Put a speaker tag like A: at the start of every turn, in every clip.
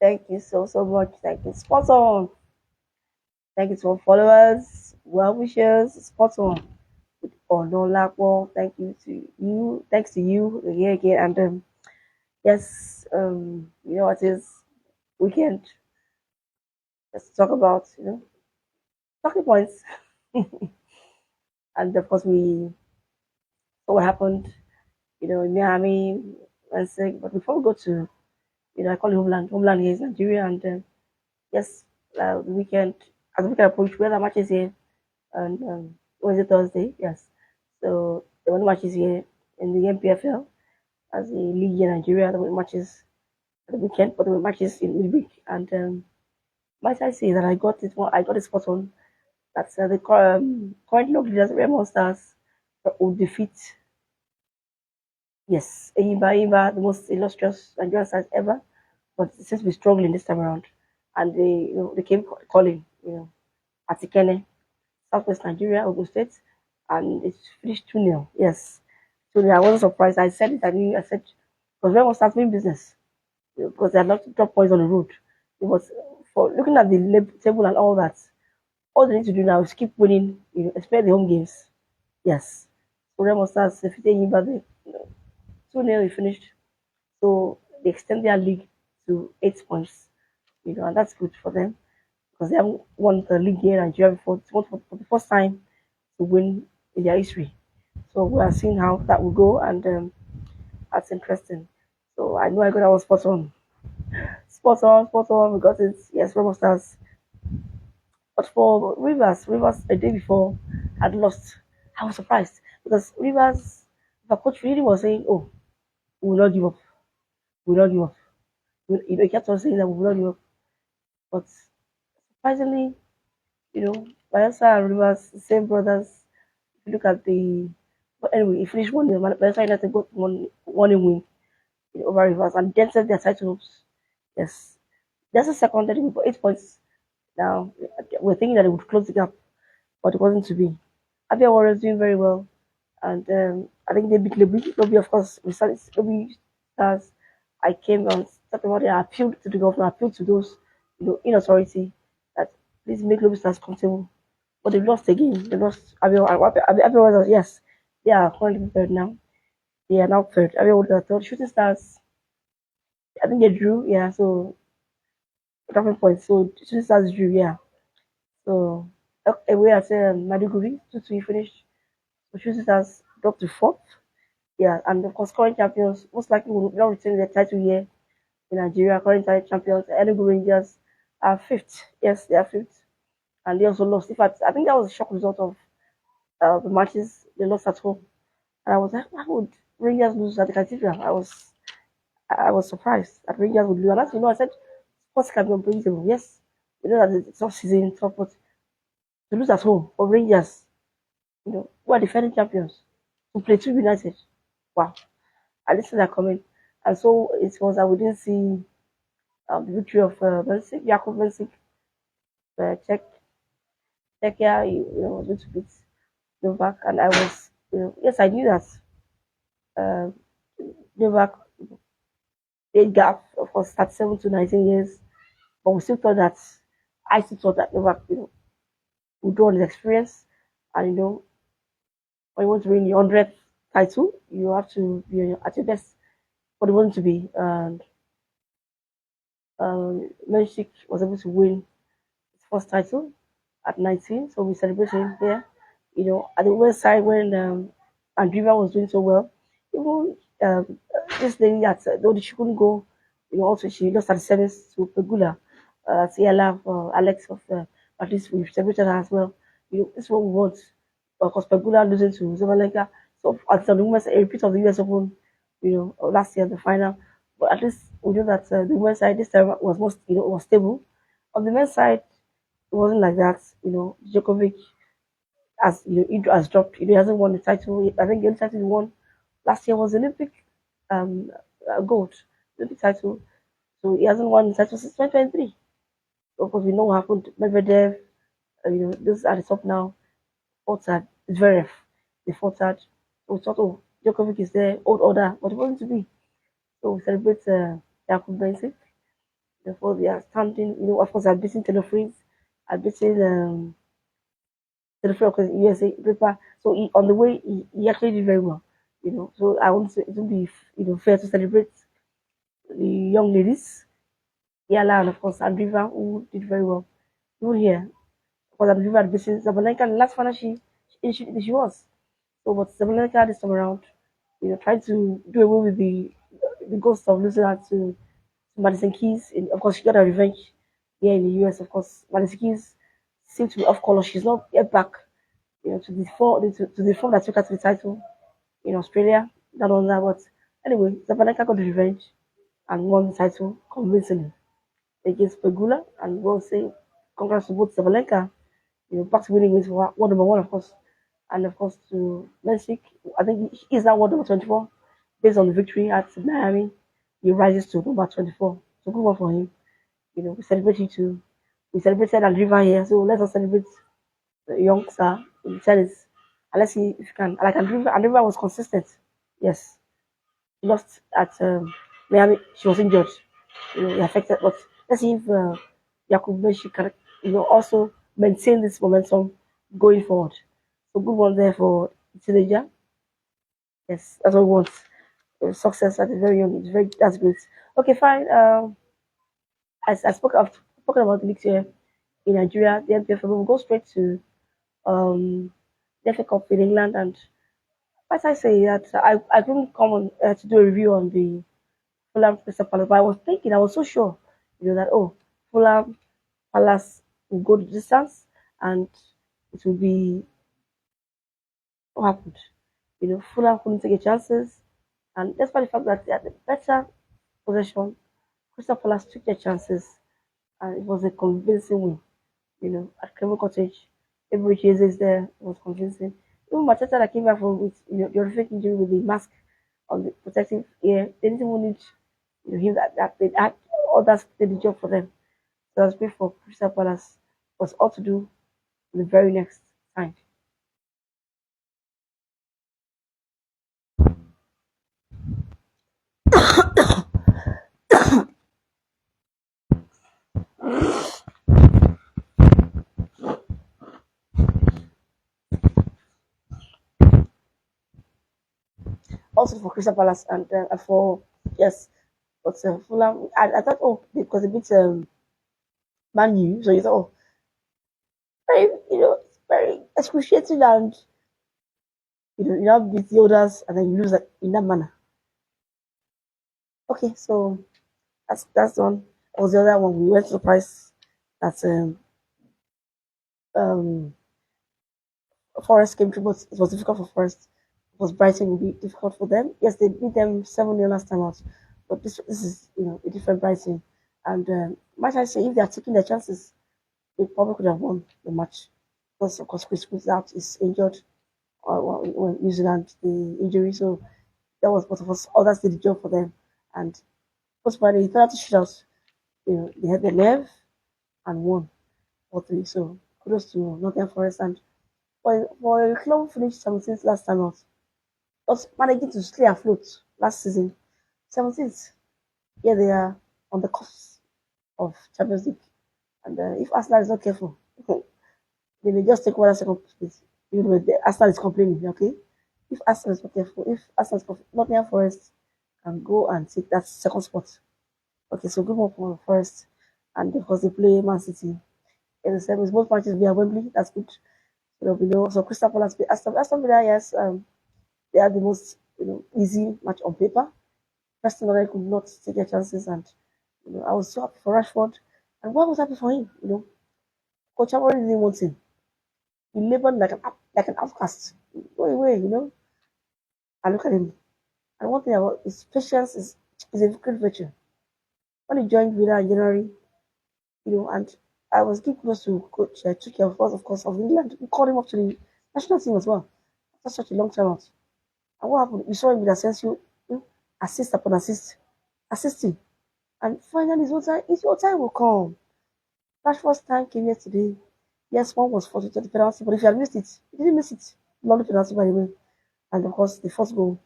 A: Thank you so much. Thank you. Spot on. Thank you to our followers, well wishers, spot on. Oh no Lakwo, thank you to you. Thanks to you again again. And yes, you know what is weekend. Let's talk about, talking points. And of course we saw what happened, in Miami, Mensik. But before we go to, I call it homeland. Homeland here is Nigeria, and yes, the weekend, as the weekend approach, we have matches here, and was it Thursday? Yes. So there were matches here in the MPFL as a league in Nigeria. There were matches at the weekend, but there were matches in midweek. And might I say that I got it spot on. That's the current local leaders, Remo Stars, will defeat, yes, Eimba, the most illustrious Nigerian side ever. But it seems to be struggling this time around. And they came calling, Atikene, Southwest Nigeria, Ogun State, and it finished 2-0. Yes. So I wasn't surprised. I said it, I said, because Remo starts doing business, because they had not to drop points on the road. It was for looking at the table and all that. All they need to do now is keep winning, especially the home games. Yes. So Remo starts defeating Yimba. 2-0 finished. So they extend their league to 8 points, and that's good for them because they haven't won the league here in Nigeria before. It's for the first time to win in their history. So we are seeing how that will go, and that's interesting. So I know I got that one spot on. We got it. Yes, Remo Stars. But for Rivers a day before had lost. I was surprised because Rivers, the coach really was saying, "Oh, we will not give up. We will not give up." He kept on saying that we will not give up. But surprisingly, Bayelsa and Rivers, the same brothers. If you look at but anyway, he finished 1-0. Bayelsa United got one win over Rivers and dented their titles. Yes, that's the second that for 8 points. Now we're thinking that it would close the gap, but it wasn't to be. Abia Warriors doing very well, and I think they beat Lebu. Lobby, of course, we started Lobby Stars. I came and talked about it. I appealed to the governor, I appealed to those, in authority that please make Lobby Stars comfortable. But they lost again. They lost Abia Warriors. Yes, they are currently third now. They are now third. Abia Warriors are third. Shooting Stars, I think they drew. Yeah, so dropping points. So Shooting Stars drew. Yeah. So away at Maiduguri, 2-2 finished. So Shooting Stars dropped to fourth. Yeah, and of course, current champions most likely will not retain their title here in Nigeria. Current title champions, Enugu Rangers, are fifth. Yes, they are fifth, and they also lost. In fact, I think that was a shock result of the matches they lost at home. And I was like, how would Rangers lose at the Cathedral? I was surprised that Rangers would lose. And as you know, I said sports can be unpredictable. Yes, we know that it's off season, tough, but to lose at home for Rangers, who are defending champions, to play two United, wow. I listened to that comment. And so it was that we didn't see the victory of Mensik, Jakob Mensik, Czech, Czechia, was going to beat Novak. And I was, yes, I knew that Novak age gap, of course, 37 to 19 years. But we still thought that, I still thought that Novak, would draw on his experience. And, when you want to win your 100th title, you have to be at your best. But it wasn't to be. And Mensik was able to win his first title at 19, so we celebrated him there. At the women's side when Andrea was doing so well, even this lady that though she couldn't go, also she lost at the semis to Pegula, Ciela, Alex of at least we celebrated her as well. This is what we want. Because Pegula losing to Zabalenka, so at the women's a repeat of the US Open, last year the final. But at least we know that the women's side this time was most, was stable. On the men's side, it wasn't like that. Djokovic he has dropped. He hasn't won the title. I think the only title he won last year was Olympic um gold, Olympic title. So he hasn't won the title since 2023. So of course, we know what happened. Medvedev, those are the top now. Fourth third, Zverev, the fourth third. So we thought, oh, Djokovic is there, old order, but it wasn't to be. So we celebrate Jakub Mensik. Therefore, they are standing. Of course, I've beaten Tenerife. I've beaten Tenerife because USA paper. So on the way, he actually did very well. So I want to. It would be fair to celebrate the young ladies, Yala and of course Andriva, who did very well. Even here, because Andriva had beaten Zabalenka in the last final she was. So, but Zabalenka this time around, tried to do away with the ghost of losing her to Madison Keys. And of course, she got her revenge here in the US. Of course, Madison Keys seemed to be off color. She's not yet back, to the form that took her to the title in Australia. That on that, but anyway, Zabalenka got the revenge and won the title convincingly against Pegula. And we'll say congrats to both Zabalenka, back to winning with world number one, of course, and of course to Mensik. I think he is now world number 24 based on the victory at Miami. He rises to number 24. So good one for him. We celebrate you too. We celebrated and River here, so let us celebrate the young star in tennis. And let's see if you can. Like and River was consistent. Yes, lost at Miami. She was injured. It affected. But let's see if Jakub Mensik can, also maintain this momentum going forward. So good one there for the teenager. Yes, that's what we want. Success at a very young age. That's great. Okay, fine. I spoken about the leagues here in Nigeria, the MPFL. We'll go straight to the FA Cup in England. And as I say that I couldn't come on to do a review on the Fulham Crystal Palace, but I was thinking, I was so sure, that Fulham Palace will go the distance and it will be what happened. Fulham couldn't take a chances, and despite the fact that they had the better possession, Crystal Palace took their chances, and it was a convincing win. At Craven Cottage, every chase is there was convincing. Even Mateta that came back from with the horrific injury with the mask on the protective ear, they didn't even need him that they had others did the job for them. So it was great for Crystal Palace. It was all to do the very next time. Also for Crystal Palace and for yes, but Fulham. I thought because a bit Man U, so you thought very very excruciating and you now beat the others and then you lose that in that manner. Okay, so that's one. What was the other one? We went to the price that um Forest came through, but it was difficult for Forest. It was Brighton would be difficult for them. Yes, they beat them 7-0 last time out, but this is a different Brighton. And might I say, if they are taking their chances, they probably could have won the match. Because of course Chris Wood's out is injured, when New Zealand the injury, so that was both of us. Others did the job for them, and most by the penalty shootout, they had the nerve and won 4-3. So kudos to Nottingham Forest and for a club who finished 17th last time out, was managing to stay afloat last season. 17th, yeah, they are on the cusp of Champions League. And if Arsenal is not careful, they may just take one second place. Even though Arsenal is complaining, okay? If Arsenal is not careful, if Arsenal is careful, Nottingham Forest can go and take that second spot. Okay, so good one for Forest. And of course, they play Man City in the semis. Both matches be at Wembley. That's good. So there'll be no. So Crystal Palace play Aston Villa. Yes, they had the most easy match on paper. Preston North could not take their chances, and I was so happy for Rashford, and why was happy for him? Coach Amorim didn't want him. He labored like an outcast. Go away, and look at him. And one thing about his patience is a great virtue. When he joined Villa in January, and I was getting close to coach took care of course, of England. We called him up to the national team as well after such a long time out. And what happened? We saw him with Asensio, assist upon assist, assisting. And finally, his own time will come. Rashford's time came yesterday. Yes, one was forfeited the penalty, but if you had missed it, you didn't miss it. Lovely penalty, by the way. And of course, the first goal,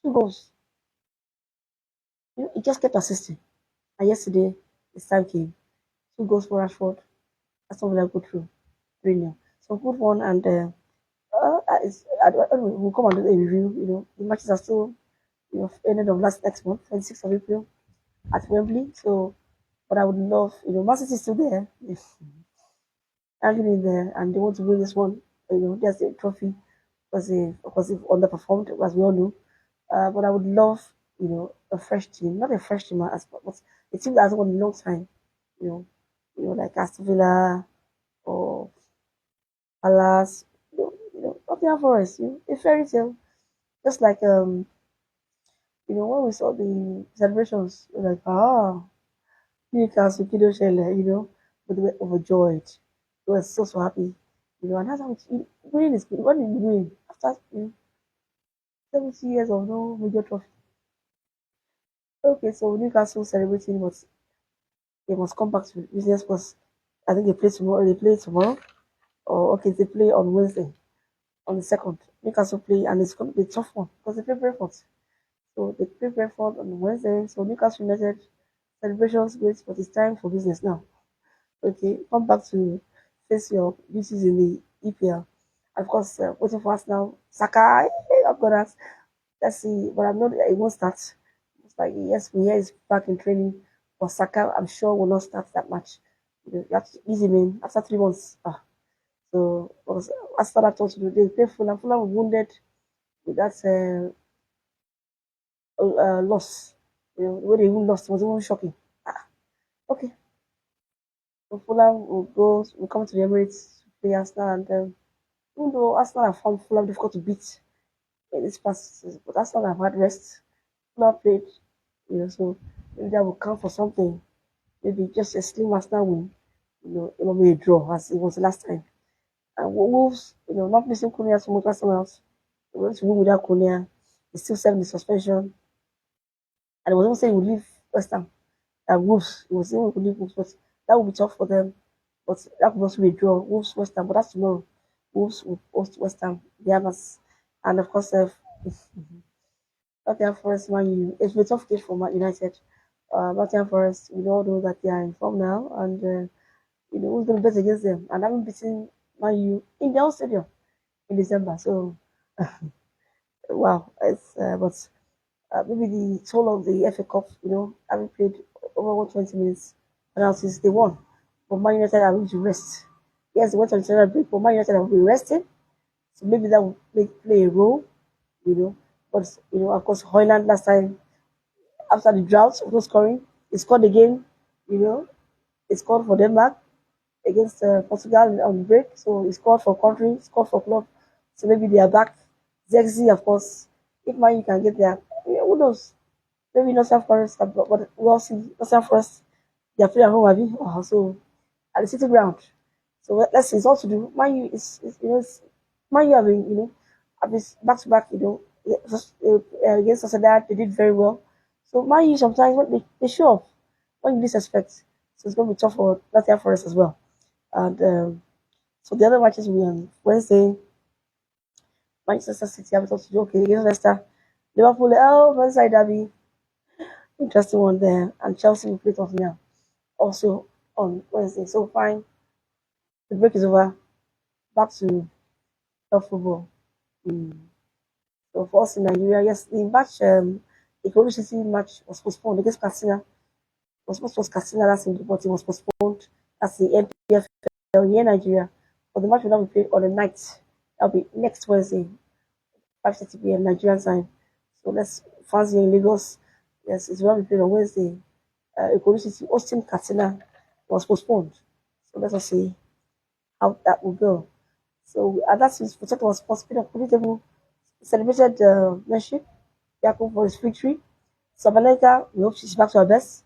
A: two goals. He just kept assisting. And yesterday, This time came. Two goals for Rashford. That's something I go through. 3-0. So good one, and we'll come and do a review. The matches are still, ended of last next month, 26th of April at Wembley. So, but I would love, Man City is still there. Yes, hanging in there, and they want to win this one. There's a trophy because they've underperformed, as we all know. But I would love, a fresh team, not a fresh team, but a team that has won a long time. You know, like Aston Villa or Palace. Nottingham Forest. A fairy tale. Just like when we saw the celebrations, we're like, Newcastle, Kido Shele, but they were overjoyed. They were so happy, and that's how winning is good. When you win after 70 years of no major trophy. Okay, so Newcastle celebrating, but they must come back to business because I think they play tomorrow. They play tomorrow, or okay, they play on Wednesday on the second. Newcastle play, and it's going to be a tough one because they play Brentford. So they play Brentford on Wednesday. So Newcastle United celebrations great, but it's time for business now. Okay, come back to face your duties in the EPL. Of course, waiting for us now. Saka, I've got that. Let's see, but I'm not. It won't start. It's like yes, we hear he's back in training, but Saka, I'm sure will not start that much. You have to ease him in after 3 months. So because after that, also they play Fulham. Fulham was wounded with that loss. The way they even lost was even shocking. Okay, so Fulham will come to the Emirates to play Arsenal, and even though Arsenal have found Fulham difficult to beat in this past season, but Arsenal have had rest. Fulham played, so maybe that will count for something. Maybe just a slim Arsenal win, it will be a draw as it was last time. And Wolves, not missing Cunha so much Arsenal else. They went to win without Cunha. They still served the suspension, and it was even saying he would leave West Ham. And Wolves, it was saying he would leave Wolves, but that would be tough for them. But that could also be a draw. Wolves West Ham, but that's tomorrow. Wolves will host West Ham, the Hammers, and of course, Nottingham Forest, Man U. It's a tough case for Man United. Nottingham Forest, we all know that they are in form now, and who's going to bet against them? And having beaten Man U in their own stadium in December. So, wow, it's but maybe the toll of the FA Cup, having played over 120 minutes, penalties, they won. But Man United are going to rest. Yes, they went on international break, but Man United will be resting. So maybe that will play a role, you know. But of course, Hoyland last time after the drought of no scoring, he scored again. You know, he scored for Denmark against Portugal on the break. So he scored for country, scored for club. So maybe they are back. Zexi, of course, if Man you can get there, who knows? Maybe not South Forest, but we'll see. Not South Forest, they are playing at home, Abi. So at the City Ground. So let's see. It's all to do. Man U Man U having have this back to back. Against Sociedad, they did very well. So Man U sometimes when they show up when you least expect. So it's going to be tough for Nottingham Forest as well. And so the other matches will be on Wednesday. Manchester City have to do okay against Leicester. Liverpool, Merseyside derby, interesting one there. And Chelsea will play Tottenham also on Wednesday. So fine, the break is over. Back to top football. Mm. So for us in Nigeria, yes, the match, the Ikoru City match was postponed against Katsina. It was supposed to was Katsina last week, but it was postponed. That's the MPFL here in Nigeria. But the match will not be played on the night. That'll be next Wednesday, 5:30 p.m. Nigerian time. So let's fans here in Lagos. Yes, it's going to be played on Wednesday. Ikoru City hosting Katsina was postponed. So let us see how that will go. So that's his protect was possible profitable. Celebrated Mensik Yaku for his victory. Sabalenka, we hope she's back to her best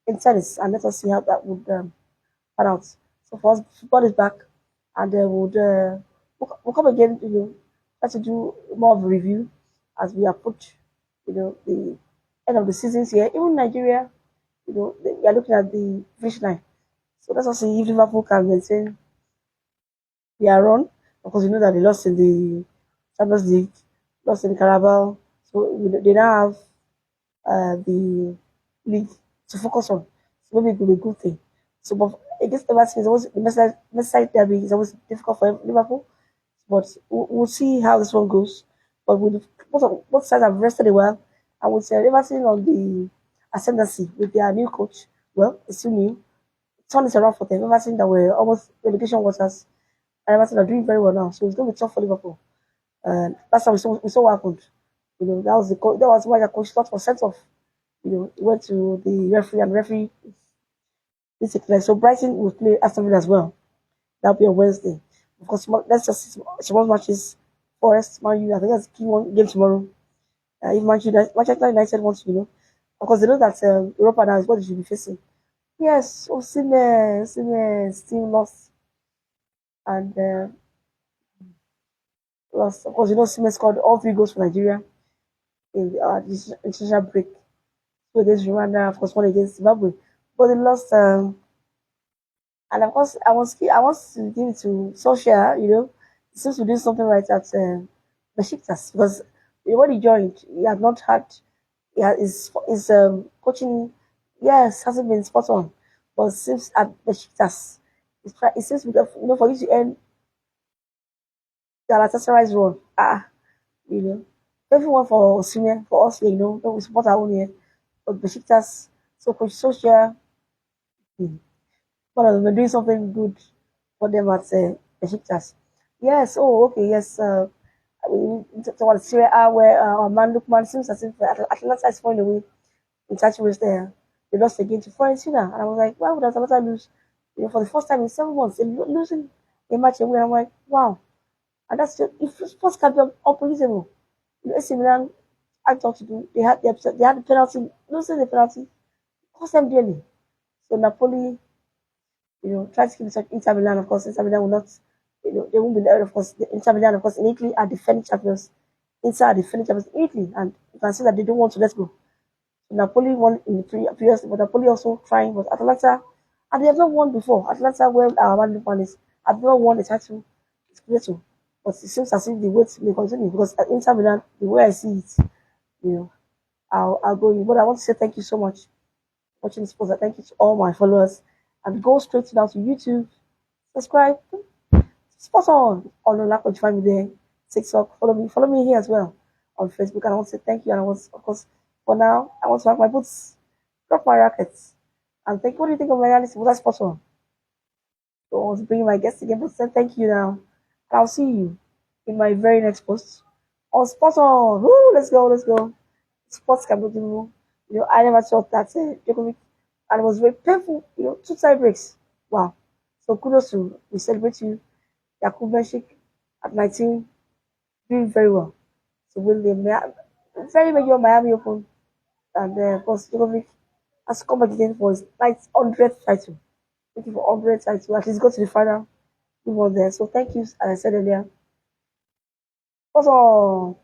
A: in tennis, and let us see how that would pan out. So for us, football is back, and we'll come again. Try to do more of a review as we approach, the end of the seasons here. Even Nigeria, we are looking at the finish line. So let us see if Liverpool can maintain their run, because you know that they lost in the Champions League, lost in the Carabao, so they now have the league to focus on. So maybe it could be a good thing. So, but against Everton, it's always the Merseyside derby is always difficult for Liverpool. But we'll see how this one goes. But with both sides have rested well, I would say Everton on the ascendancy with their new coach. Well, it's still new. Turn it around for them. Everton that were almost relegation waters, and Everton are doing very well now. So it's going to be tough for Liverpool. And that's how we saw what happened. That was that was why the coach thought was sent off. He went to the referee and the referee basically. So Brighton will play Aston Villa as well. That'll be on Wednesday. Of course, let's just see tomorrow's matches. Forest, Man U. I think that's the key one game tomorrow. If Manchester United wants of course they know that Europa now is what they should be facing. Yes, Osimhen still lost and lost. Of course, Osimhen scored all three goals for Nigeria in the international break. Two against Rwanda, of course, one against Zimbabwe. But they lost. And of course, I want to give it to Solskjaer. He seems to do something right at Besiktas because when he joined, he had not had his coaching. Yes, hasn't been spot on, but seems at Besiktas, it seems because for you to earn Galatasaray's run. You know, everyone for senior for us here, that we support our own here, but Besiktas. So Coach Solskjaer. One of them are doing something good for them at Besiktas. Yes, oh, okay, yes. Towards Syria, where our man Lookman seems as if Atlanta is falling away in touch with there. They lost again to Fiorentina. And I was like, why would Atlanta lose? For the first time in 7 months, they're losing a match away. I'm like, wow. And that's just, if sports can be unpredictable. AC Milan, I talked to do, they had the penalty, losing the penalty, cost them dearly. So Napoli try to keep it like Inter Milan, of course. Inter Milan will not, they won't be there, of course. The Inter Milan, of course, in Italy are defending champions. Inter are defending champions in Italy, and you can see that they don't want to let go. So Napoli won in the previous, but Napoli also trying, but Atalanta, and they have not won before. Atalanta, where our man Lupan is, have never won the title. It's Scudetto. But it seems as if the wait may continue because at Inter Milan, the way I see it, you know, I'll go in. But I want to say thank you so much for watching this post. Thank you to all my followers. And go straight down to YouTube, subscribe, spot on the lap, you find me there. TikTok, follow me here as well on Facebook. And I want to say thank you. And I want, of course, for now, I want to have my boots, drop my rackets, and think. What do you think of my analysis? Was that spot on? So I want to bring my guests again, but say thank you now. And I'll see you in my very next post on spot on. Woo, let's go, let's go. Sports can be do. I never thought that Djokovic, and it was very painful. Two tie breaks. Wow. So kudos to we celebrate you, Jakub Mensik at 19, doing very well. So win the very major Miami Open, and of course Djokovic has come back again for his 900th title. Thank you for 100th title. At least go to the final. We won there. So thank you, as I said earlier. Also.